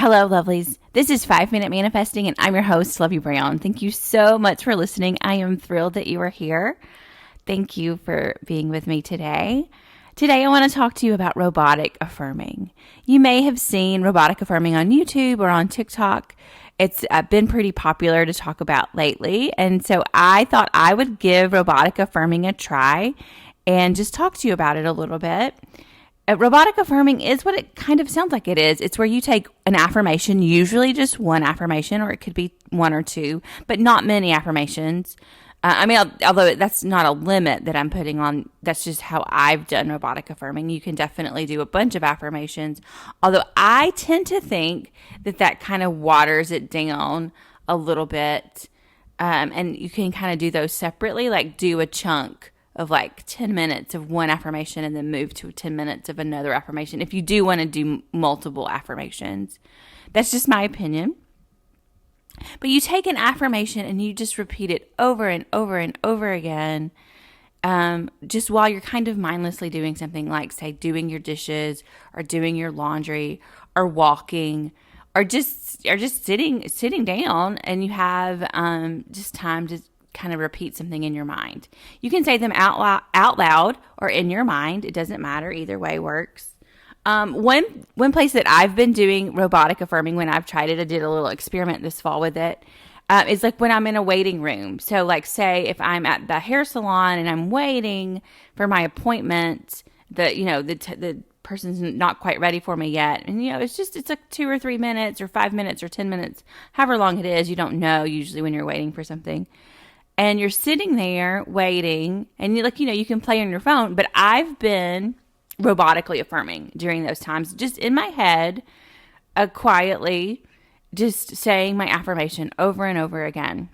Hello, lovelies. This is 5 Minute Manifesting, and I'm your host, Lovey Brown. Thank you so much for listening. I am thrilled that you are here. Thank you for being with me today. Today, I want to talk to you about robotic affirming. You may have seen robotic affirming on YouTube or on TikTok. It's been pretty popular to talk about lately, and so I thought I would give robotic affirming a try and just talk to you about it a little bit. Robotic affirming is what it kind of sounds like it is. It's where you take an affirmation, usually just one affirmation, or it could be one or two, but not many affirmations. Although that's not a limit that I'm putting on, that's just how I've done robotic affirming. You can definitely do a bunch of affirmations, although I tend to think that kind of waters it down a little bit. And you can kind of do those separately, like do a chunk of like 10 minutes of one affirmation and then move to 10 minutes of another affirmation if you do want to do multiple affirmations. That's just my opinion. But you take an affirmation and you just repeat it over and over and over again, just while you're kind of mindlessly doing something like, say, doing your dishes or doing your laundry or walking or just sitting down, and you have just time to kind of repeat something in your mind. You can say them out loud or in your mind. It doesn't matter. Either way works. One place that I've been doing robotic affirming when I've tried it, I did a little experiment this fall with it, is like when I'm in a waiting room. So like say if I'm at the hair salon and I'm waiting for my appointment, the person's not quite ready for me yet. And it's like 2 or 3 minutes or 5 minutes or 10 minutes, however long it is. You don't know usually when you're waiting for something. And you're sitting there waiting, and you can play on your phone. But I've been robotically affirming during those times, just in my head, quietly, just saying my affirmation over and over again.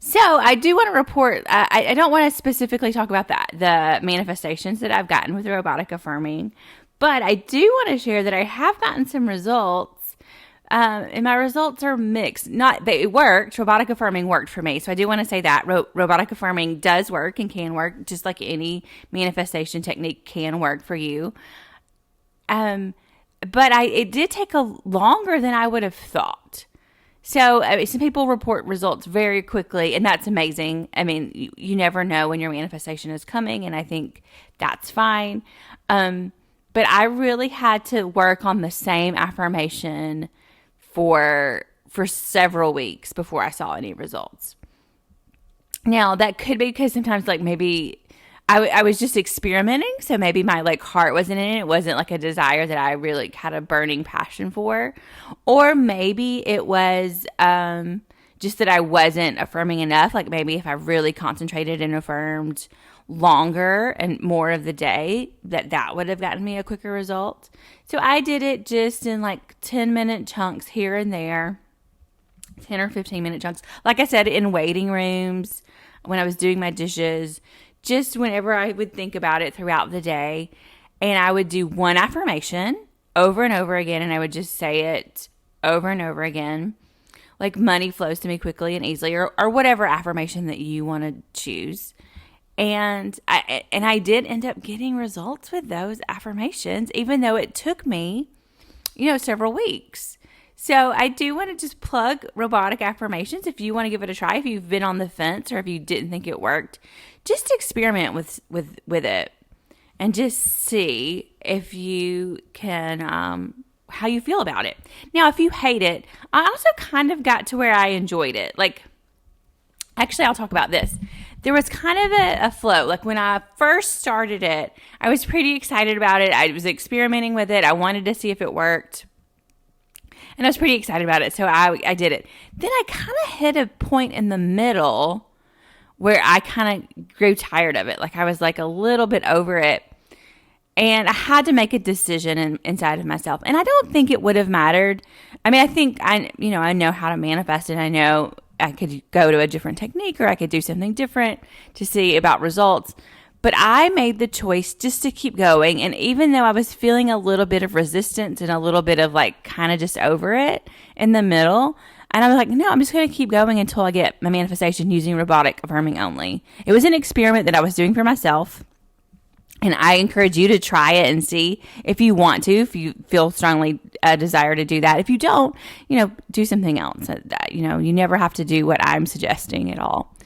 So I do want to report, I don't want to specifically talk about the manifestations that I've gotten with robotic affirming, but I do want to share that I have gotten some results. And my results are mixed. It worked. Robotic affirming worked for me. So I do want to say that robotic affirming does work and can work, just like any manifestation technique can work for you. But it did take longer than I would have thought. So some people report results very quickly, and that's amazing. I mean, you never know when your manifestation is coming, and I think that's fine. But I really had to work on the same affirmation for several weeks before I saw any results. Now, that could be because sometimes maybe I was just experimenting, so maybe my heart wasn't in it. It wasn't a desire that I really had a burning passion for. Or maybe it was just that I wasn't affirming enough. Maybe if I really concentrated and affirmed longer and more of the day, that would have gotten me a quicker result. So I did it just in 10-minute chunks here and there, 10 or 15-minute chunks. Like I said, in waiting rooms, when I was doing my dishes, just whenever I would think about it throughout the day. And I would do one affirmation over and over again, and I would just say it over and over again. Like money flows to me quickly and easily, or whatever affirmation that you want to choose. And I did end up getting results with those affirmations, even though it took me, several weeks. So I do want to just plug robotic affirmations. If you want to give it a try, if you've been on the fence or if you didn't think it worked, just experiment with it and just see if you can, how you feel about it. Now, if you hate it, I also kind of got to where I enjoyed it. Actually, I'll talk about this. There was kind of a flow. When I first started it, I was pretty excited about it. I was experimenting with it. I wanted to see if it worked. And I was pretty excited about it, so I did it. Then I kind of hit a point in the middle where I kind of grew tired of it. I was a little bit over it. And I had to make a decision inside of myself. And I don't think it would have mattered. I mean, I think I know how to manifest it. I know I could go to a different technique, or I could do something different to see about results. But I made the choice just to keep going. And even though I was feeling a little bit of resistance and a little bit of kind of just over it in the middle, and I was no, I'm just going to keep going until I get my manifestation using robotic affirming only. It was an experiment that I was doing for myself. And I encourage you to try it and see if you want to, if you feel strongly a desire to do that. If you don't, do something else. You never have to do what I'm suggesting at all.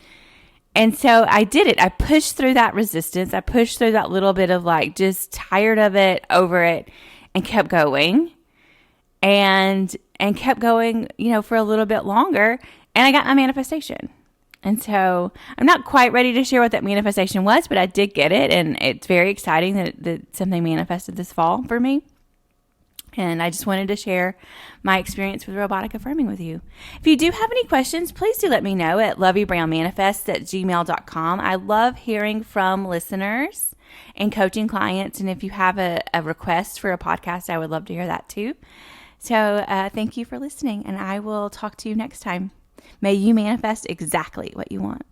And so I did it. I pushed through that resistance. I pushed through that little bit of just tired of it, over it, and kept going. And kept going, for a little bit longer. And I got my manifestation. And so I'm not quite ready to share what that manifestation was, but I did get it. And it's very exciting that something manifested this fall for me. And I just wanted to share my experience with Robotic Affirming with you. If you do have any questions, please do let me know at loveybrownmanifest@gmail.com. I love hearing from listeners and coaching clients. And if you have a request for a podcast, I would love to hear that too. So thank you for listening, and I will talk to you next time. May you manifest exactly what you want.